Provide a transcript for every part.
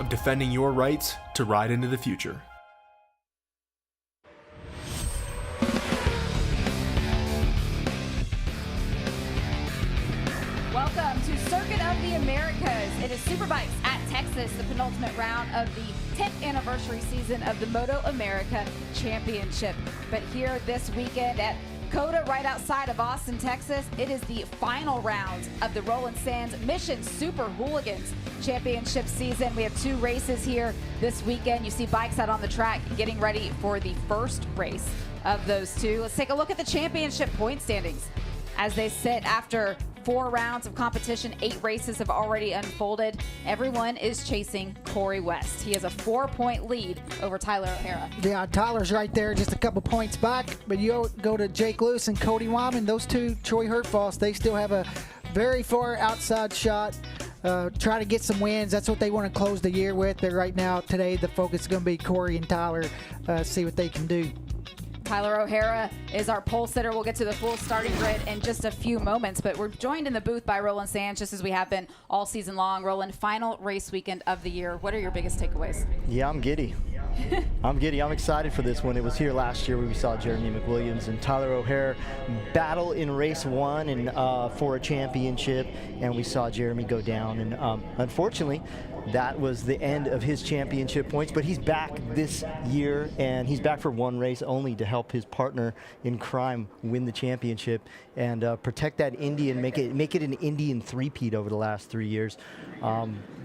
of defending your rights to ride into the future. Welcome to Circuit of the Americas. It is Superbikes at Texas, the penultimate round of the 10th anniversary season of the MotoAmerica Championship. But here this weekend at COTA, right outside of Austin, Texas, it is the final round of the Roland Sands Mission Super Hooligans Championship season. We have two races here this weekend. You see bikes out on the track getting ready for the first race of those two. Let's take a look at the championship point standings as they sit after 4 rounds of competition. 8 races have already unfolded. Everyone is chasing Corey West. He has a 4-point lead over Tyler O'Hara. Yeah, Tyler's right there, just a couple points back. But you go to Jake Lewis and Cody Wyman, those two, Troy Hurtfoss, they still have a very far outside shot. Try to get some wins. That's what they want to close the year with. But right now, today, the focus is going to be Corey and Tyler, see what they can do. Tyler O'Hara is our pole sitter. We'll get to the full starting grid in just a few moments, but we're joined in the booth by Roland Sands, just as we have been all season long. Roland, final race weekend of the year. What are your biggest takeaways? Yeah, I'm giddy. I'm giddy. I'm excited for this one. It was here last year where we saw Jeremy McWilliams and Tyler O'Hara battle in race 1 and for a championship, and we saw Jeremy go down. And unfortunately, that was the end of his championship points, but he's back this year, and he's back for one race only to help his partner in crime win the championship and protect that Indy and make it an Indian three-peat over the last 3 years.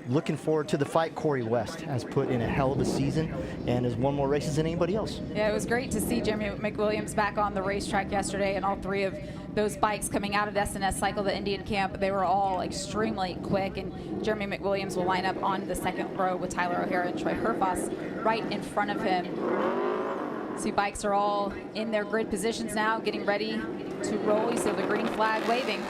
Looking forward to the fight. Corey West has put in a hell of a season and has won more races than anybody else. Yeah, it was great to see Jeremy McWilliams back on the racetrack yesterday, and all 3 of those bikes coming out of SNS Cycle, the Indian camp, they were all extremely quick, and Jeremy McWilliams will line up on the second row with Tyler O'Hara and Troy Hurtfoss right in front of him. See, bikes are all in their grid positions now, getting ready to roll. You see the green flag waving.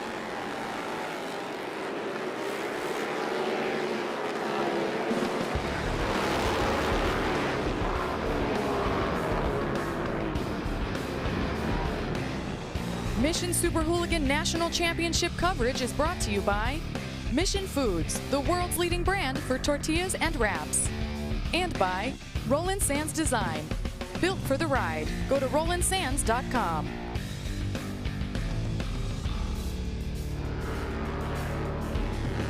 Mission Super Hooligan National Championship coverage is brought to you by Mission Foods, the world's leading brand for tortillas and wraps. And by Roland Sands Design, built for the ride. Go to RolandSands.com.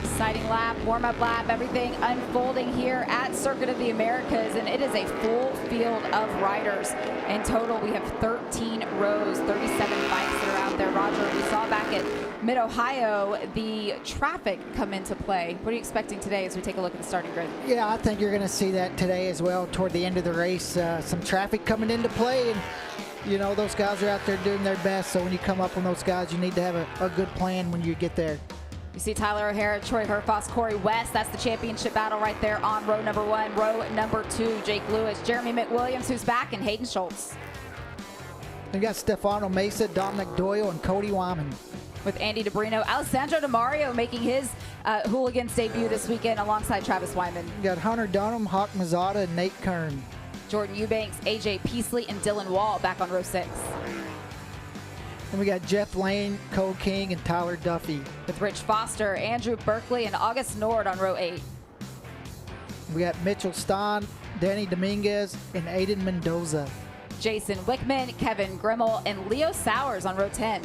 Exciting lap, warm-up lap, everything unfolding here at Circuit of the Americas, and it is a full field of riders. In total, we have 13 rows, 37 bikes that are out there. Roger, we saw back at Mid-Ohio the traffic come into play. What are you expecting today as we take a look at the starting grid? Yeah, I think you're going to see that today as well toward the end of the race. Some traffic coming into play, and you know, those guys are out there doing their best, so when you come up on those guys, you need to have a good plan when you get there. You see Tyler O'Hara, Troy Hurtfoss, Corey West. That's the championship battle right there on row number 1. Row number 2, Jake Lewis, Jeremy McWilliams, who's back, and Hayden Schultz. We got Stefano Mesa, Dominic Doyle, and Cody Wyman. With Andy DeBrino, Alessandro DeMario making his Hooligans debut this weekend alongside Travis Wyman. We got Hunter Dunham, Hawk Mazzata, and Nate Kern. Jordan Eubanks, AJ Peasley, and Dylan Wall back on row 6. And we got Jeff Lane, Cole King, and Tyler Duffy. With Rich Foster, Andrew Berkeley, and August Nord on row 8. We got Mitchell Stein, Danny Dominguez, and Aiden Mendoza. Jason Wickman, Kevin Grimmel, and Leo Sowers on row 10.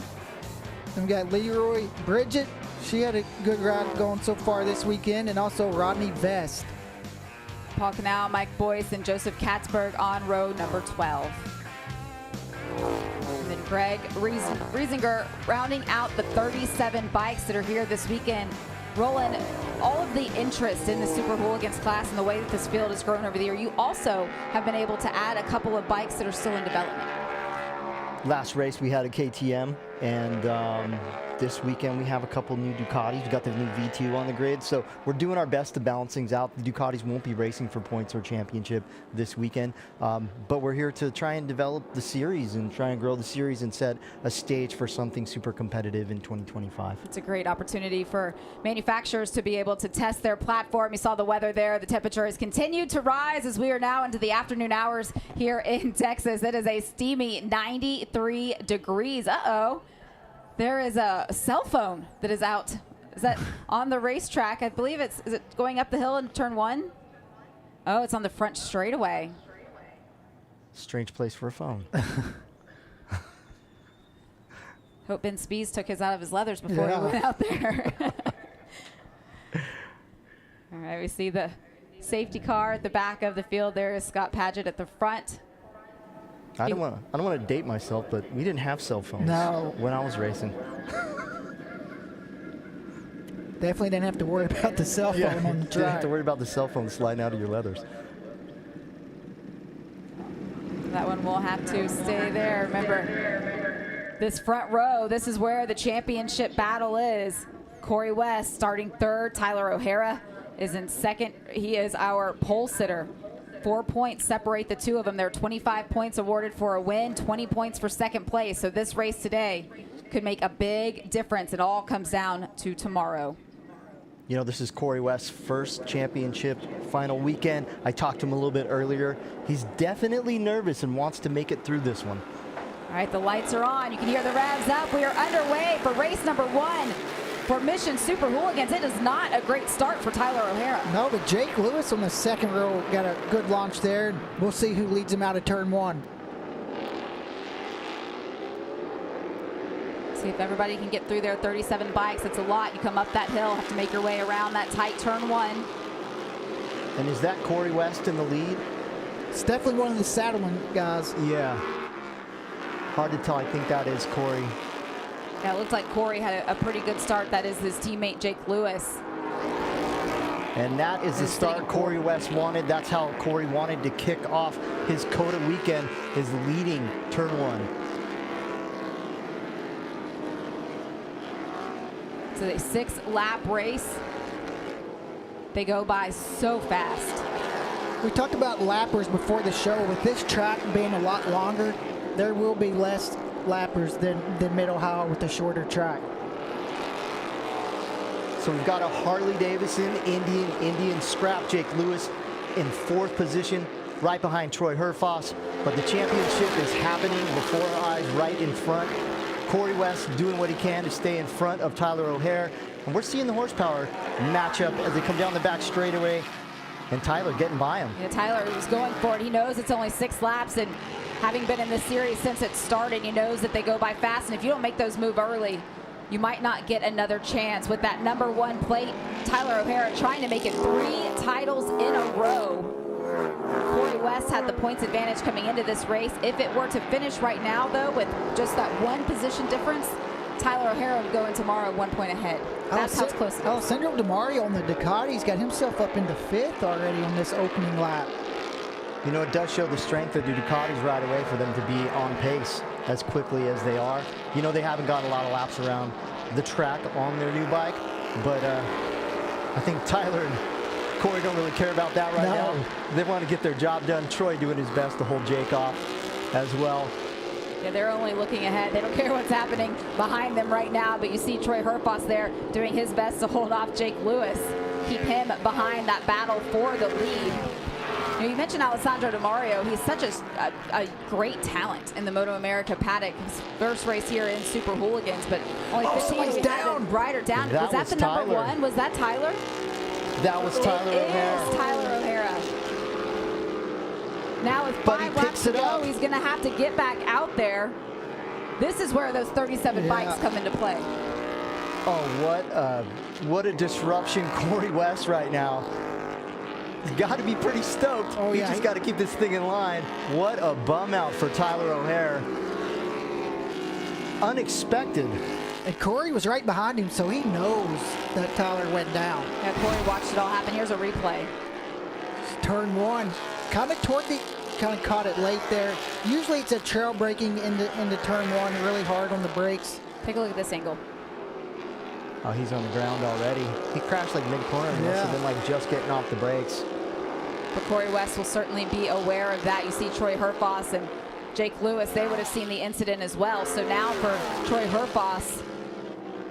And we got Leroy Bridget. She had a good ride going so far this weekend. And also Rodney Vest. Paul Canal, Mike Boyce, and Joseph Katzberg on row number 12. And then Greg Riesinger rounding out the 37 bikes that are here this weekend. Roland, all of the interest in the Super Hooligans class and the way that this field has grown over the year, you also have been able to add a couple of bikes that are still in development. Last race we had a KTM, and this weekend we have a couple new Ducatis. We got the new V2 on the grid, so we're doing our best to balance things out. The Ducatis won't be racing for points or championship this weekend, but we're here to try and develop the series and try and grow the series and set a stage for something super competitive in 2025. It's a great opportunity for manufacturers to be able to test their platform. You saw the weather there. The temperature has continued to rise as we are now into the afternoon hours here in Texas. It is a steamy 93 degrees. Uh-oh. There is a cell phone that is out. Is that on the racetrack? I believe is it going up the hill in turn 1? Oh, it's on the front straightaway. Strange place for a phone. Hope Ben Spies took his out of his leathers before he went out there. All right, we see the safety car at the back of the field. There is Scott Padgett at the front. I don't want to date myself, but we didn't have cell phones when I was racing. Definitely didn't have to worry about the cell phone on the track. Didn't have to worry about the cell phone sliding out of your leathers. That one will have to stay there. Remember, this front row, this is where the championship battle is. Corey West starting third. Tyler O'Hara is in second. He is our pole sitter. 4 points separate the two of them. There are 25 points awarded for a win, 20 points for second place. So this race today could make a big difference. It all comes down to tomorrow. You know, this is Corey West's first championship final weekend. I talked to him a little bit earlier. He's definitely nervous and wants to make it through this one. All right, the lights are on. You can hear the revs up. We are underway for race number 1 for Mission Super Hooligans. It is not a great start for Tyler O'Hara. No, but Jake Lewis on the second row got a good launch there. We'll see who leads him out of turn 1. See if everybody can get through their 37 bikes. It's a lot. You come up that hill, have to make your way around that tight turn 1. And is that Corey West in the lead? It's definitely one of the saddling guys. Yeah. Hard to tell. I think that is Corey. Yeah, it looks like Corey had a pretty good start. That is his teammate, Jake Lewis. And that is the start Corey West wanted. That's how Corey wanted to kick off his COTA weekend, is leading turn 1. It's a 6-lap race. They go by so fast. We talked about lappers before the show. With this track being a lot longer, there will be less lappers than Mid-Ohio with the shorter track. So we've got a Harley-Davidson, Indian scrap. Jake Lewis in 4th position, right behind Troy Herfoss. But the championship is happening before our eyes, right in front. Corey West doing what he can to stay in front of Tyler O'Hara. And we're seeing the horsepower matchup as they come down the back straightaway. And Tyler getting by him. Yeah, Tyler is going for it. He knows it's only 6 laps, and having been in this series since it started, he knows that they go by fast. And if you don't make those move early, you might not get another chance. With that number 1 plate, Tyler O'Hara trying to make it 3 titles in a row. Corey West had the points advantage coming into this race. If it were to finish right now, though, with just that 1 position difference, Tyler O'Hara would go in tomorrow 1 point ahead. That's how close it is. Alessandro DiMario on the Ducati's got himself up into 5th already on this opening lap. You know, it does show the strength of the Ducatis right away for them to be on pace as quickly as they are. You know, they haven't got a lot of laps around the track on their new bike, but I think Tyler and Corey don't really care about that right now. They want to get their job done. Troy doing his best to hold Jake off as well. Yeah, they're only looking ahead. They don't care what's happening behind them right now, but you see Troy Herfoss there doing his best to hold off Jake Lewis, keep him behind that battle for the lead. You know, you mentioned Alessandro DiMario. He's such a great talent in the MotoAmerica paddock. His first race here in Super Hooligans, but only 15 down. Rider down. Was that the number 1? Was that Tyler? That was Tyler O'Hara. It is Tyler O'Hara. Now with 5 laps to go, he's going to have to get back out there. This is where those 37 bikes come into play. Oh, what a disruption Corey West right now. He's got to be pretty stoked. He just got to keep this thing in line. What a bum out for Tyler O'Hara. Unexpected. And Corey was right behind him, so he knows that Tyler went down. Yeah, Corey watched it all happen. Here's a replay. Turn 1, kind of caught it late there. Usually it's a trail braking into turn 1, really hard on the brakes. Take a look at this angle. Oh, he's on the ground already. He crashed like mid-corner. He must have been like just getting off the brakes. But Corey West will certainly be aware of that. You see Troy Herfoss and Jake Lewis, they would have seen the incident as well. So now for Troy Herfoss,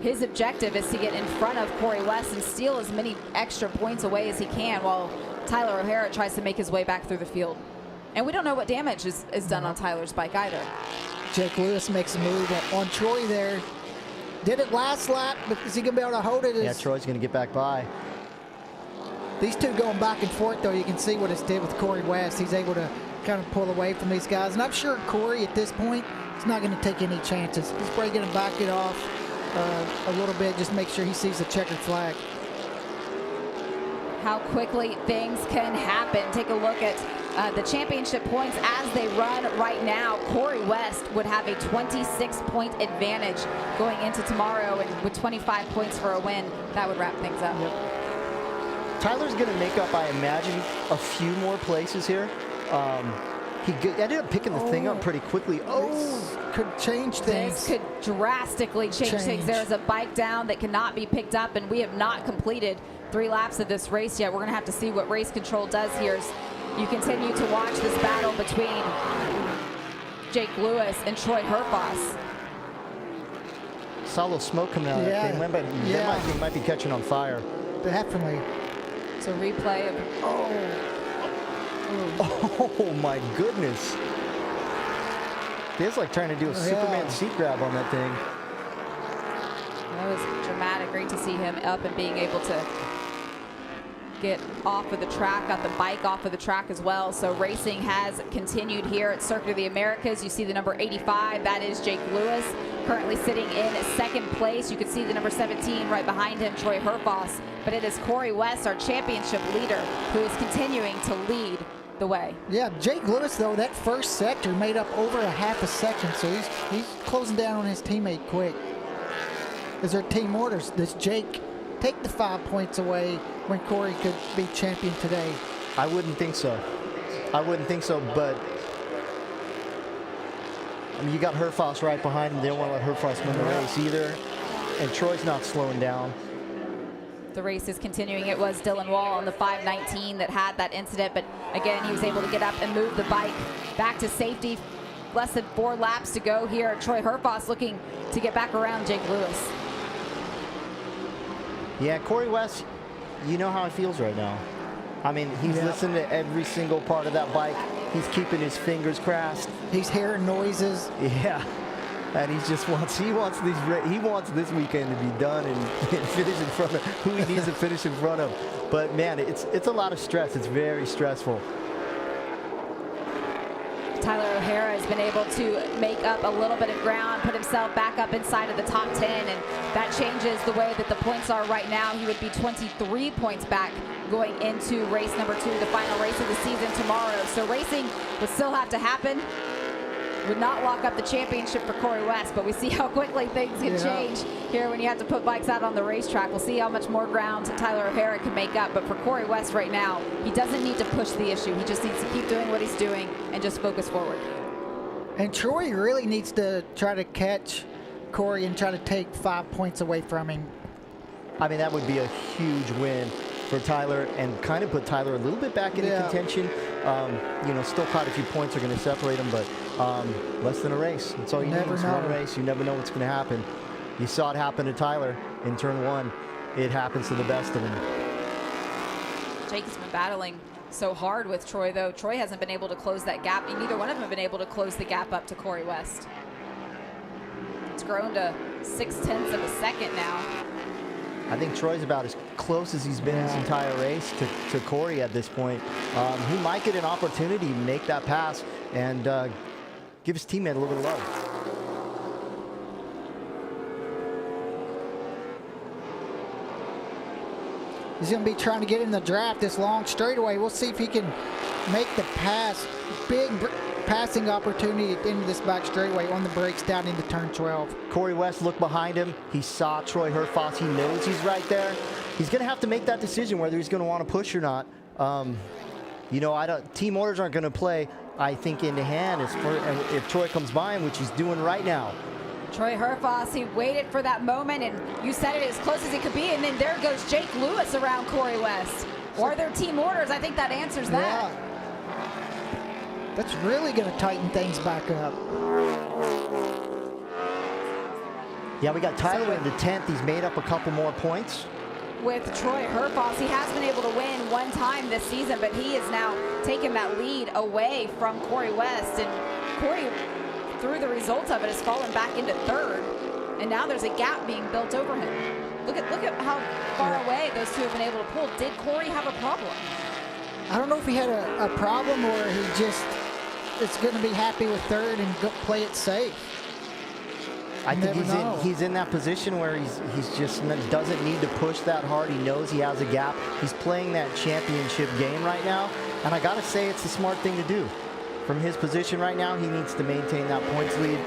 his objective is to get in front of Corey West and steal as many extra points away as he can, while Tyler O'Hara tries to make his way back through the field. And we don't know what damage is done on Tyler's bike either. Jake Lewis makes a move on Troy there. Did it last lap, but is he going to be able to hold it? Yeah, Troy's going to get back by. These two going back and forth, though, you can see what it's did with Corey West. He's able to kind of pull away from these guys. And I'm sure Corey, at this point, is not going to take any chances. He's probably going to back it off a little bit, just make sure he sees the checkered flag. How quickly things can happen. Take a look at the championship points as they run right now. Corey West would have a 26-point advantage going into tomorrow, and with 25 points for a win, that would wrap things up. Yep. Tyler's going to make up, I imagine, a few more places here. He ended up picking the thing up pretty quickly. This could change things. This could drastically change things. There's a bike down that cannot be picked up, and we have not completed 3 laps of this race yet. We're going to have to see what race control does here as you continue to watch this battle between Jake Lewis and Troy Herfoss. Saw a little smoke coming out of that thing. They might be catching on fire. Definitely. It's a replay of... Oh my goodness. It's like trying to do a Superman seat grab on that thing. That was dramatic. Great to see him up and being able to get off of the track, got the bike off of the track as well. So racing has continued here at Circuit of the Americas. You see the number 85, that is Jake Lewis, currently sitting in 2nd place. You can see the number 17 right behind him, Troy Herfoss. But it is Corey West, our championship leader, who is continuing to lead the way. Yeah, Jake Lewis, though, that first sector made up over a half a second, so he's closing down on his teammate quick. Is there team orders? Does Jake take the 5 points away when Corey could be champion today? I wouldn't think so. I wouldn't think so, but I mean, you got Herfoss right behind him. They don't want to let Herfoss win the race either. And Troy's not slowing down. The race is continuing. It was Dylan Wall on the 519 that had that incident, but again, he was able to get up and move the bike back to safety. Less than 4 laps to go here. Troy Herfoss looking to get back around Jake Lewis. Yeah, Corey West, you know how it feels right now. I mean, he's listening to every single part of that bike. He's keeping his fingers crossed. He's hearing noises. Yeah, and he wants this weekend to be done and finish in front of who he needs to finish in front of. But man, it's a lot of stress. It's very stressful. Tyler O'Hara has been able to make up a little bit of ground, put himself back up inside of the top 10, and that changes the way that the points are right now. He would be 23 points back going into race number 2, the final race of the season tomorrow. So racing would still have to happen. Would not lock up the championship for Corey West, but we see how quickly things can change here when you have to put bikes out on the racetrack. We'll see how much more ground Tyler O'Hara can make up, but for Corey West right now, he doesn't need to push the issue. He just needs to keep doing what he's doing and just focus forward. And Troy really needs to try to catch Corey and try to take 5 points away from him. I mean, that would be a huge win for Tyler and kind of put Tyler a little bit back into contention. You know, still quite a few points are going to separate them, but less than a race. That's all you need. It's one race. You never know what's going to happen. You saw it happen to Tyler in turn 1. It happens to the best of them. Jake has been battling so hard with Troy, though. Troy hasn't been able to close that gap, and neither one of them have been able to close the gap up to Corey West. It's grown to 0.6 of a second now. I think Troy's about as close as he's been this entire race to Corey at this point. He might get an opportunity to make that pass and give his teammate a little bit of love. He's going to be trying to get in the draft this long straightaway. We'll see if he can make the pass. Big passing opportunity into this back straightaway on the brakes down into turn 12. Corey West looked behind him. He saw Troy Herfoss. He knows he's right there. He's going to have to make that decision whether he's going to want to push or not. You know, team orders aren't going to play, I think, into hand if Troy comes by him, which he's doing right now. Troy Herfoss, he waited for that moment, and you said it as close as it could be, and then there goes Jake Lewis around Corey West. Or are there team orders? I think that answers that. Yeah. That's really going to tighten things back up. Yeah, we got Tyler in the 10th. He's made up a couple more points. With Troy Herfoss, he has been able to win one time this season, but he is now taking that lead away from Corey West. And Corey, through the result of it, has fallen back into 3rd. And now there's a gap being built over him. Look at how far away those two have been able to pull. Did Corey have a problem? I don't know if he had a problem or he just is going to be happy with third and go play it safe. I think he's in that position where he's just doesn't need to push that hard. He knows he has a gap. He's playing that championship game right now, and I gotta say it's the smart thing to do. From his position right now, he needs to maintain that points lead.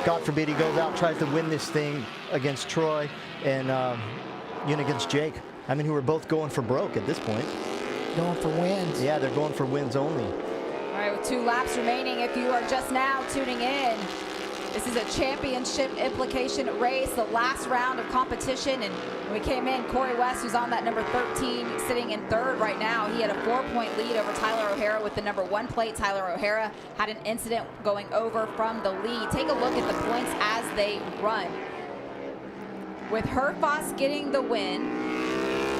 God forbid he goes out, tries to win this thing against Troy and against Jake. I mean, who are both going for broke at this point. Going for wins. Yeah, they're going for wins only. All right, with 2 laps remaining, if you are just now tuning in, this is a championship implication race, the last round of competition. And when we came in, Corey West, who's on that number 13, sitting in third right now. He had a 4-point lead over Tyler O'Hara with the number 1 plate. Tyler O'Hara had an incident going over from the lead. Take a look at the points as they run. With Herfoss getting the win,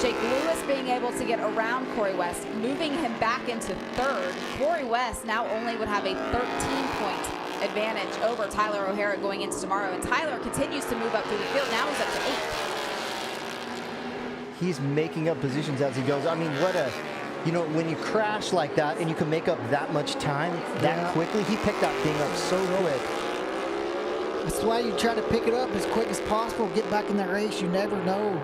Jake Lewis being able to get around Corey West, moving him back into third. Corey West now only would have a 13-point advantage over Tyler O'Hara going into tomorrow, and Tyler continues to move up through the field. Now he's up to 8th. He's making up positions as he goes. I mean, when you crash like that and you can make up that much time that quickly, he picked that thing up so quick. That's why you try to pick it up as quick as possible, get back in that race. You never know.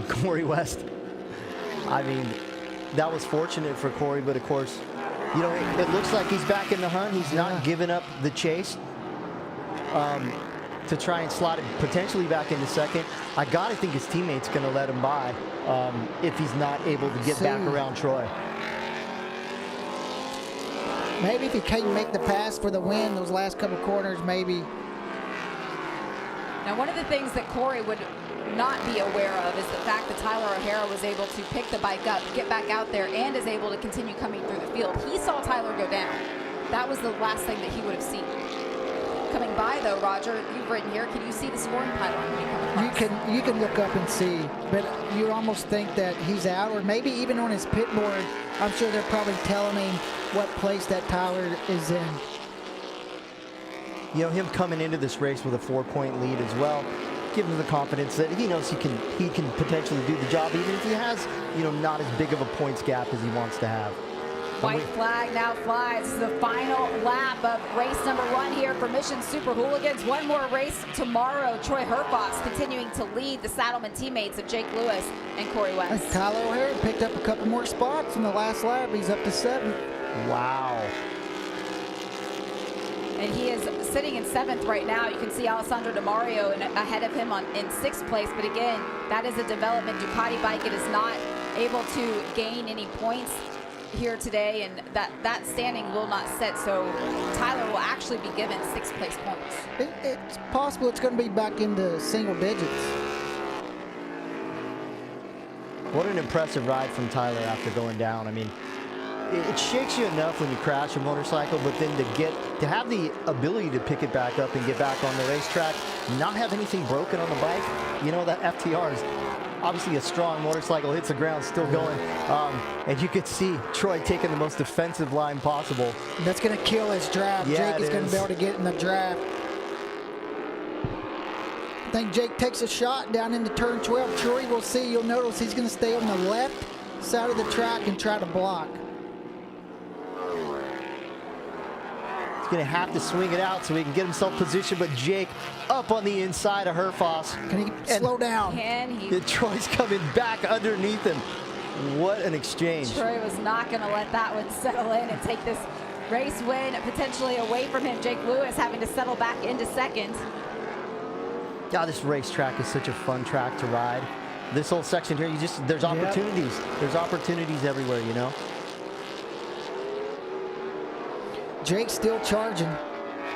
Corey West, I mean, that was fortunate for Corey, but of course, it looks like he's back in the hunt. He's not giving up the chase to try and slot it potentially back into second. I gotta think his teammate's gonna let him by if he's not able to get back around Troy. Maybe if he can't make the pass for the win, those last couple corners, maybe. Now, one of the things that Corey would not be aware of is the fact that Tyler O'Hara was able to pick the bike up, get back out there, and is able to continue coming through the field. He saw Tyler go down. That was the last thing that he would have seen. Coming by, though, Roger, you've written here, can you see the scoring pylon when you come across? You can look up and see, but you almost think that he's out, or maybe even on his pit board, I'm sure they're probably telling him what place that Tyler is in. Him coming into this race with a 4-point lead as well, gives him the confidence that he knows he can potentially do the job, even if he has, not as big of a points gap as he wants to have. White flag now flies. This is the final lap of race number 1 here for Mission Super Hooligans. One more race tomorrow. Troy Herfoss continuing to lead the Saddleman teammates of Jake Lewis and Corey West. And Tyler O'Hara picked up a couple more spots in the last lap. He's up to 7th. Wow. And he is sitting in 7th right now. You can see Alessandro DeMario ahead of him in 6th place. But again, that is a development Ducati bike. It is not able to gain any points here today, and that standing will not set. So Tyler will actually be given 6th place points. It's possible it's going to be back into single digits. What an impressive ride from Tyler after going down. I mean, it shakes you enough when you crash a motorcycle, but then to have the ability to pick it back up and get back on the racetrack, not have anything broken on the bike, that FTR is obviously a strong motorcycle, hits the ground, still going. And you could see Troy taking the most defensive line possible. That's going to kill his draft. Yeah, Jake is going to be able to get in the draft. I think Jake takes a shot down into turn 12. Troy, we'll see. You'll notice he's going to stay on the left side of the track and try to block. He's going to have to swing it out so he can get himself positioned, but Jake up on the inside of Herfoss. Can he slow down? Can he? Troy's coming back underneath him. What an exchange. Troy was not going to let that one settle in and take this race win potentially away from him. Jake Lewis having to settle back into 2nd. God, this racetrack is such a fun track to ride. This whole section here, there's opportunities. There's opportunities everywhere, Jake's still charging.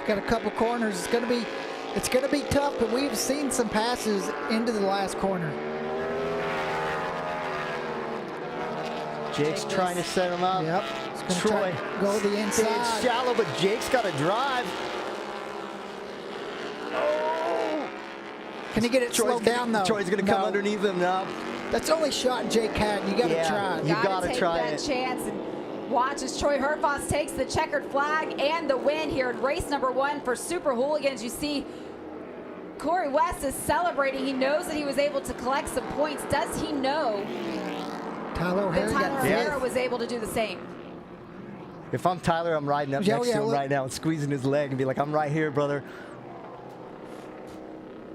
Got a couple corners. It's gonna be tough, but we've seen some passes into the last corner. Jake's trying to set him up. Yep. He's gonna Troy try to go the inside. It's shallow, but Jake's got to drive. Can he get it slowed down though? Troy's gonna come underneath him now. That's the only shot Jake had. You got to try. You got to try that it. chance and Watch as Troy Herfoss takes the checkered flag and the win here in race number 1 for Super Hooligans. You see Corey West is celebrating. He knows that he was able to collect some points. Does he know Tyler O'Hara was able to do the same? If I'm Tyler, I'm riding up next to him right now and squeezing his leg and be like, I'm right here, brother.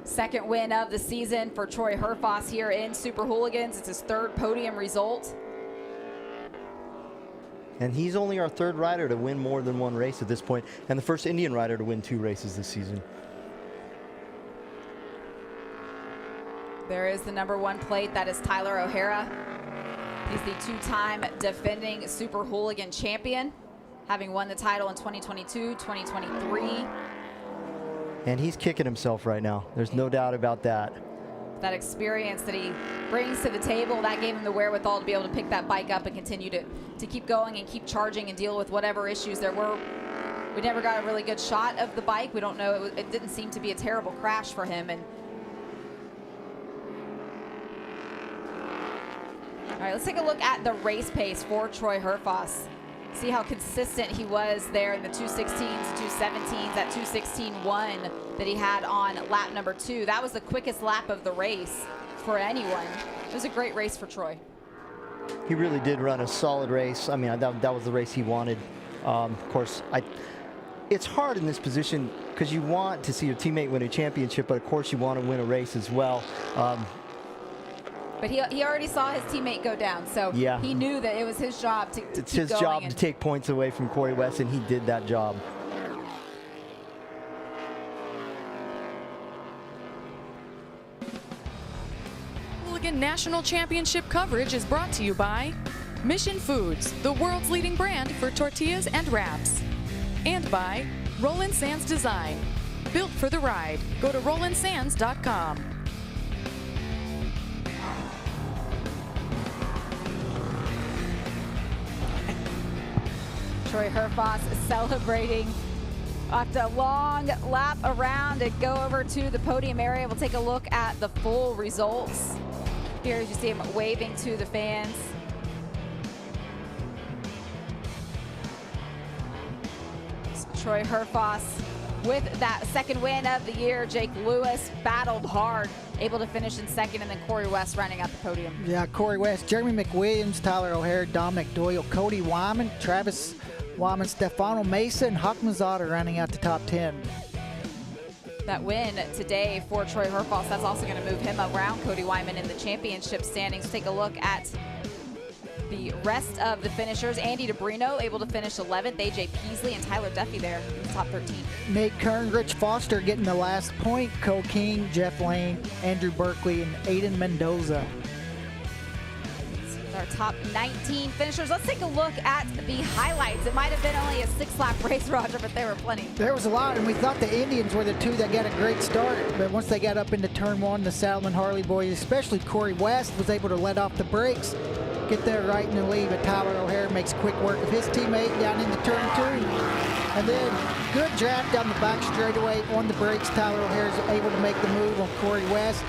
Second win of the season for Troy Herfoss here in Super Hooligans. It's his 3rd podium result. And he's only our 3rd rider to win more than 1 race at this point, and the first Indian rider to win 2 races this season. There is the number 1 plate. That is Tyler O'Hara. He's the 2-time defending Super Hooligan champion, having won the title in 2022, 2023. And he's kicking himself right now. There's no doubt about that. That experience that he brings to the table, that gave him the wherewithal to be able to pick that bike up and continue to keep going and keep charging and deal with whatever issues there were. We never got a really good shot of the bike. We don't know. It didn't seem to be a terrible crash for him. And all right, let's take a look at the race pace for Troy Herfoss. See how consistent he was there in the 216s, 217s, that 216.1 that he had on lap number 2. That was the quickest lap of the race for anyone. It was a great race for Troy. He really did run a solid race. I mean, that was the race he wanted. Of course, it's hard in this position because you want to see your teammate win a championship, but of course you want to win a race as well. But he already saw his teammate go down, so yeah, he knew that it was his job to It's his job to take points away from Corey West, and he did that job. Hooligan National Championship coverage is brought to you by Mission Foods, the world's leading brand for tortillas and wraps. And by Roland Sands Design, built for the ride. Go to RolandSands.com. Troy Herfoss celebrating after a long lap around and go over to the podium area. We'll take a look at the full results. Here as you see him waving to the fans. Troy Herfoss with that 2nd win of the year. Jake Lewis battled hard, able to finish in 2nd, and then Corey West rounding out the podium. Yeah, Corey West, Jeremy McWilliams, Tyler O'Hara, Dominic Doyle, Cody Wyman, Travis Wyman, Stefano Mesa, and Huck Mazzata rounding out the top 10. That win today for Troy Herfoss, that's also going to move him around Cody Wyman in the championship standings. Take a look at the rest of the finishers. Andy DeBrino able to finish 11th. AJ Peasley and Tyler Duffy there in the top 13. Nate Kern, Rich Foster getting the last point. Cole King, Jeff Lane, Andrew Berkeley, and Aiden Mendoza. Our top 19 finishers. Let's take a look at the highlights. It might have been only a 6-lap race, Roger, but there were plenty. There was a lot, and we thought the Indians were the 2 that got a great start, but once they got up into turn 1, the Salmon Harley boys, especially Corey West, was able to let off the brakes, get there right in the lead, but Tyler O'Hara makes quick work of his teammate down into turn 2. And then good draft down the back straightaway on the brakes. Tyler O'Hara is able to make the move on Corey West.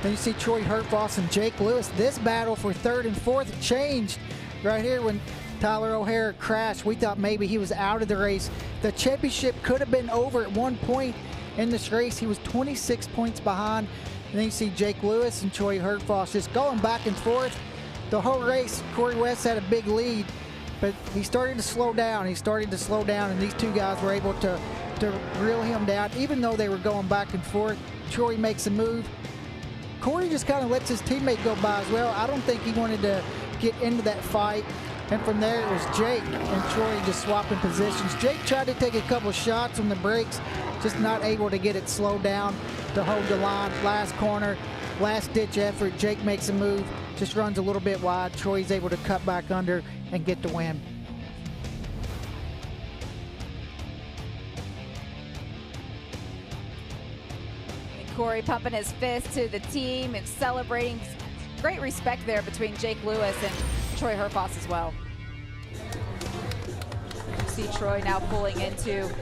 Then you see Troy Herfoss and Jake Lewis. This battle for 3rd and 4th changed right here when Tyler O'Hara crashed. We thought maybe he was out of the race. The championship could have been over at one point in this race. He was 26 points behind. And then you see Jake Lewis and Troy Herfoss just going back and forth. The whole race, Corey West had a big lead, but he started to slow down. And these 2 guys were able to reel him down. Even though they were going back and forth, Troy makes a move. Corey just kind of lets his teammate go by as well. I don't think he wanted to get into that fight. And from there, it was Jake and Troy just swapping positions. Jake tried to take a couple shots on the brakes, just not able to get it slowed down to hold the line. Last corner, last ditch effort. Jake makes a move, just runs a little bit wide. Troy's able to cut back under and get the win. Corey pumping his fist to the team and celebrating. Great respect there between Jake Lewis and Troy Herfoss as well. You see Troy now pulling into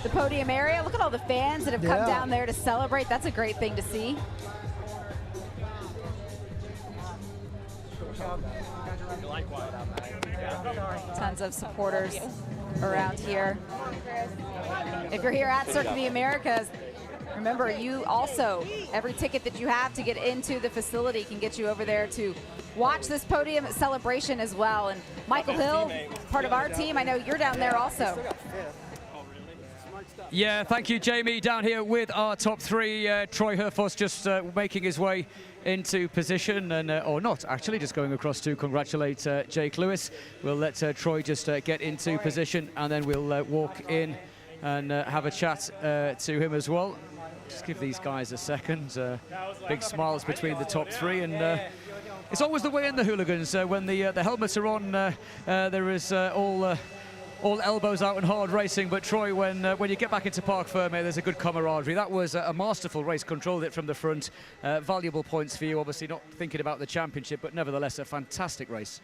the podium area. Look at all the fans that have come down there to celebrate. That's a great thing to see. Tons of supporters around here. If you're here at Circuit of the Americas, remember, you also, every ticket that you have to get into the facility can get you over there to watch this podium celebration as well. And Michael Hill, part of our team, I know you're down there also. Yeah, thank you, Jamie. Down here with our top three, Troy Herfoss just making his way into position, and or not, actually, just going across to congratulate Jake Lewis. We'll let Troy just get into position, and then we'll walk in and have a chat to him as well. Just give these guys a second. Big smiles between the top three, and it's always the way in the Hooligans. When the helmets are on, there is all elbows out and hard racing. But Troy, when you get back into park firm, there's a good camaraderie. That was a masterful race, controlled it from the front. Valuable points for you, obviously not thinking about the championship, but nevertheless a fantastic race.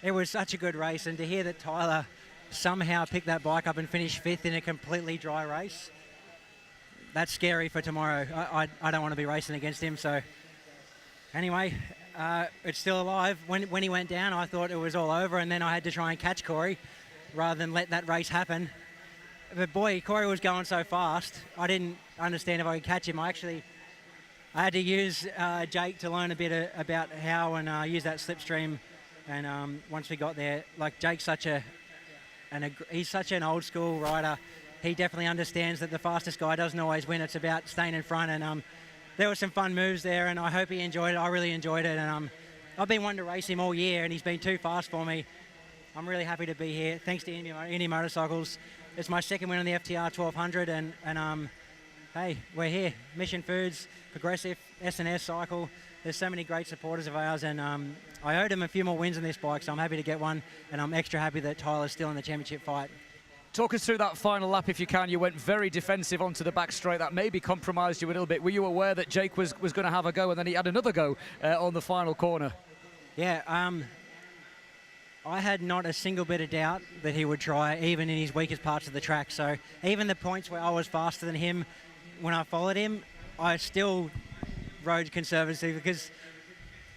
It was such a good race, and to hear that Tyler somehow picked that bike up and finished 5th in a completely dry race, that's scary for tomorrow. I don't want to be racing against him. So anyway, it's still alive. When he went down, I thought it was all over, and then I had to try and catch Corey rather than let that race happen. But boy, Corey was going so fast, I didn't understand if I could catch him. I had to use Jake to learn a bit about how and use that slipstream. And once we got there, like Jake's he's such an old school rider. He definitely understands that the fastest guy doesn't always win. It's about staying in front. And there were some fun moves there, and I hope he enjoyed it. I really enjoyed it. And I've been wanting to race him all year, and he's been too fast for me. I'm really happy to be here. Thanks to Indy Motorcycles. It's my second win on the FTR 1200, and hey, we're here. Mission Foods, Progressive, S&S Cycle. There's so many great supporters of ours, and I owed him a few more wins on this bike, so I'm happy to get one, and I'm extra happy that Tyler's still in the championship fight. Talk us through that final lap, if you can. You went very defensive onto the back straight. That maybe compromised you a little bit. Were you aware that Jake was going to have a go, and then he had another go on the final corner? Yeah, I had not a single bit of doubt that he would try, even in his weakest parts of the track. So even the points where I was faster than him, when I followed him, I still rode conservatively, because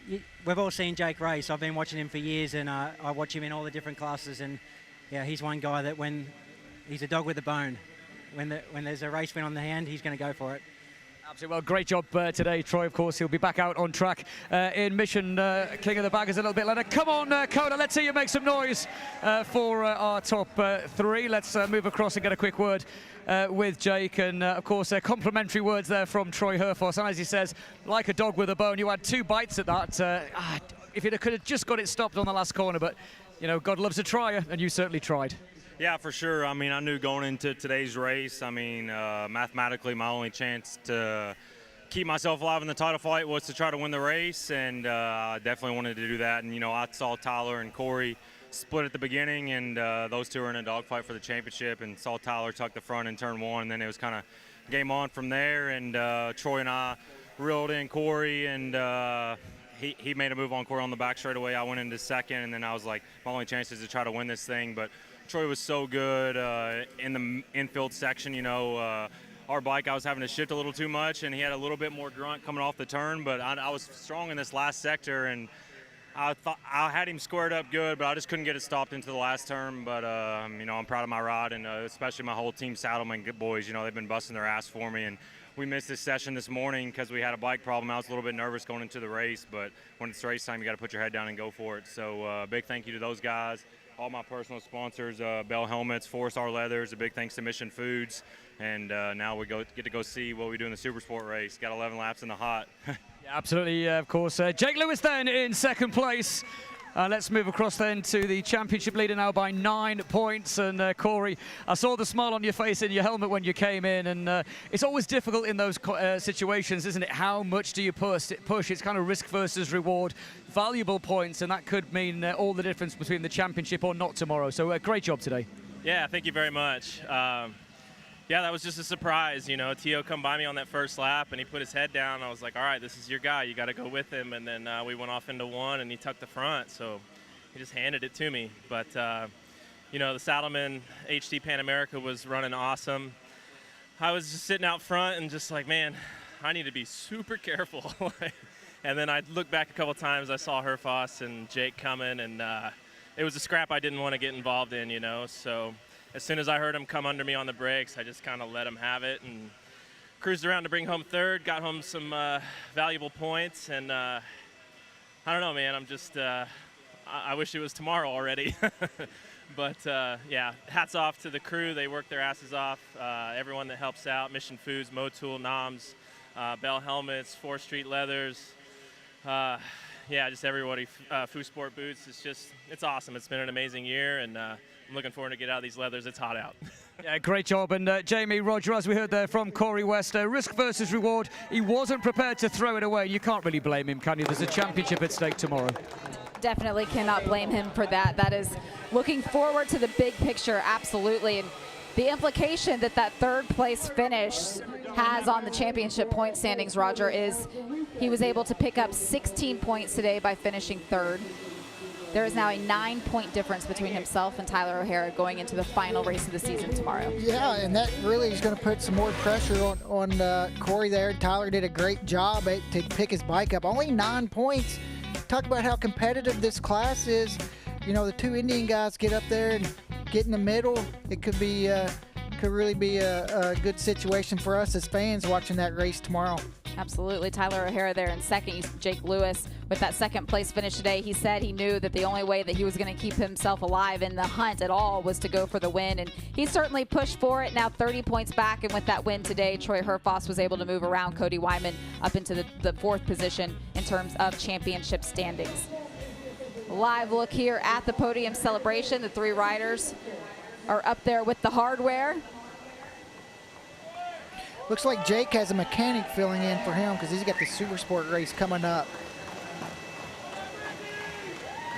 we've all seen Jake race. I've been watching him for years, and I watch him in all the different classes. And yeah, he's one guy that he's a dog with a bone. When there's a race win on the hand, he's going to go for it. Absolutely. Well, great job today, Troy. Of course, he'll be back out on track in Mission. King of the Baggers a little bit later. Come on, Coda, let's see you make some noise for our top three. Let's move across and get a quick word with Jake. And, of course, complimentary words there from Troy Herfoss. And as he says, like a dog with a bone, you had 2 bites at that. If you could have just got it stopped on the last corner, but, you know, God loves a trier, and you certainly tried. Yeah, for sure. I mean, I knew going into today's race, I mean, mathematically my only chance to keep myself alive in the title fight was to try to win the race, and I definitely wanted to do that. And, you know, I saw Tyler and Corey split at the beginning, and those two were in a dogfight for the championship, and saw Tyler tuck the front in turn 1, and then it was kind of game on from there. And Troy and I reeled in Corey, and he made a move on Corey on the back straight away. I went into second, and then I was like, my only chance is to try to win this thing. But Troy was so good in the infield section. You know, our bike, I was having to shift a little too much, and he had a little bit more grunt coming off the turn, but I was strong in this last sector, and I thought I had him squared up good, but I just couldn't get it stopped into the last turn. But you know, I'm proud of my ride, and especially my whole team Saddleman boys. You know, they've been busting their ass for me, and we missed this session this morning because we had a bike problem. I was a little bit nervous going into the race, but when it's race time, you got to put your head down and go for it. So big thank you to those guys, all my personal sponsors, Bell Helmets, 4-Star Leathers. A big thanks to Mission Foods, and now we get to go see what we do in the Supersport race. Got 11 laps in the hot. Yeah, absolutely, of course. Jake Lewis then in second place. Let's move across then to the championship leader now by 9 points. And Corey, I saw the smile on your face in your helmet when you came in, and it's always difficult in those situations, isn't it? How much do you push? It's kind of risk versus reward. Valuable points, and that could mean all the difference between the championship or not tomorrow. So great job today. Yeah, thank you very much. Yeah, that was just a surprise. You know, Tio come by me on that first lap, and he put his head down. I was like, all right, this is your guy. You got to go with him. And then we went off into 1, and he tucked the front. So he just handed it to me. But, you know, the Saddleman HD Pan America was running awesome. I was just sitting out front and just like, man, I need to be super careful. And then I looked back a couple times. I saw Herfoss and Jake coming, and it was a scrap I didn't want to get involved in, you know. So as soon as I heard him come under me on the brakes, I just kind of let him have it and cruised around to bring home third, got home some valuable points, and I don't know, man. I'm just I wish it was tomorrow already. But yeah, hats off to the crew. They work their asses off. Everyone that helps out, Mission Foods, Motul, Noms, Bell Helmets, 4th Street Leathers. Yeah, just everybody, Sport Boots. It's awesome. It's been an amazing year, and I'm looking forward to get out of these leathers. It's hot out. Yeah, great job. And Jamie, Roger, as we heard there from Corey West, risk versus reward. He wasn't prepared to throw it away. You can't really blame him, can you? There's a championship at stake tomorrow. Definitely cannot blame him for that. That is looking forward to the big picture, absolutely. And the implication that that 3rd place finish has on the championship point standings, Roger, is he was able to pick up 16 points today by finishing 3rd. There is now a 9-point difference between himself and Tyler O'Hara going into the final race of the season tomorrow. Yeah, and that really is going to put some more pressure on Corey there. Tyler did a great job to pick his bike up. Only 9 points. Talk about how competitive this class is. You know, the 2 Indian guys get up there and get in the middle. It could be could really be a good situation for us as fans watching that race tomorrow. Absolutely. Tyler O'Hara there in second. Jake Lewis with that 2nd place finish today. He said he knew that the only way that he was going to keep himself alive in the hunt at all was to go for the win, and he certainly pushed for it. Now 30 points back, and with that win today, Troy Herfoss was able to move around Cody Wyman up into the 4th position in terms of championship standings. Live look here at the podium celebration. The 3 riders are up there with the hardware. Looks like Jake has a mechanic filling in for him because he's got the Super Sport race coming up.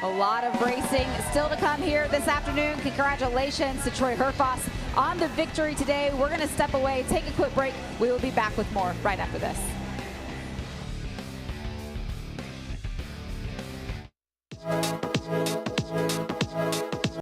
A lot of racing still to come here this afternoon. Congratulations to Troy Herfoss on the victory today. We're going to step away, take a quick break. We will be back with more right after this.